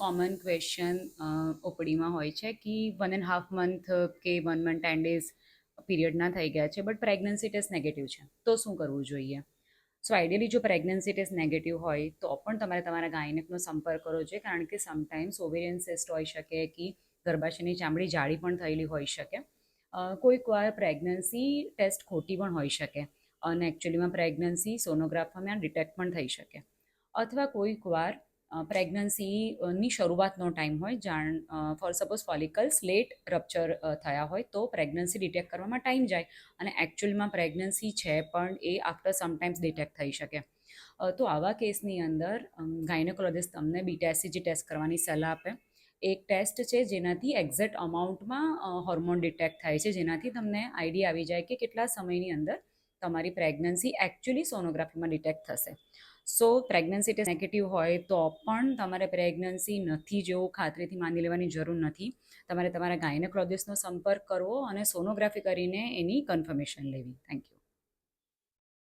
Common question ઓપડીમાં હોય છે કે 1.5 મંથ કે 1 મંથ 10 ડેઝ પીરિયડના થઈ ગયા છે બટ પ્રેગ્નન્સી ટેસ્ટ નેગેટિવ છે તો શું કરવું જોઈએ. સો આઈડિયલી જો પ્રેગ્નન્સી ટેસ્ટ નેગેટિવ હોય તો પણ તમારે તમારા ગાયનેકનો સંપર્ક કરવો જોઈએ, કારણ કે સમટાઈમ્સ ઓવેરિયન સિસ્ટ હોઈ શકે કે ગર્ભાશયની ચામડી જાડી પણ થયેલી હોઈ શકે. કોઈક વાર પ્રેગ્નન્સી ટેસ્ટ ખોટી પણ હોઈ શકે અને એકચ્યુઅલીમાં પ્રેગ્નન્સી સોનોગ્રાફીમાં ડિટેક્ટ પણ થઈ શકે. અથવા કોઈક વાર પ્રેગ્નન્સીની શરૂઆતનો ટાઈમ હોય, જાણ for suppose follicles late rupture થયા હોય તો પ્રેગ્નન્સી ડિટેક્ટ કરવામાં ટાઈમ જાય અને એકચ્યુઅલમાં પ્રેગ્નન્સી છે પણ એ આફ્ટર સમટાઈમ્સ ડિટેક્ટ થઈ શકે. તો આવા કેસની અંદર ગાયનેકોલોજિસ્ટ તમને BTHCG ટેસ્ટ કરવાની સલાહ આપે. એક ટેસ્ટ છે જેનાથી એક્ઝેક્ટ અમાઉન્ટમાં હોર્મોન ડિટેક્ટ થાય છે, જેનાથી તમને આઈડિયા આવી જાય કે કેટલા સમયની અંદર તમારી પ્રેગ્નન્સી એકચ્યુઅલી સોનોગ્રાફીમાં ડિટેક્ટ થશે. સો પ્રેગ્નન્સી ટેસ્ટ નેગેટિવ હોય તો પણ તમારે પ્રેગ્નન્સી નથી જેવું ખાતરીથી માની લેવાની જરૂર નથી. તમારે તમારા ગાયનેકોલોજિસ્ટનો સંપર્ક કરવો અને સોનોગ્રાફી કરીને એની કન્ફર્મેશન લેવી. Thank you.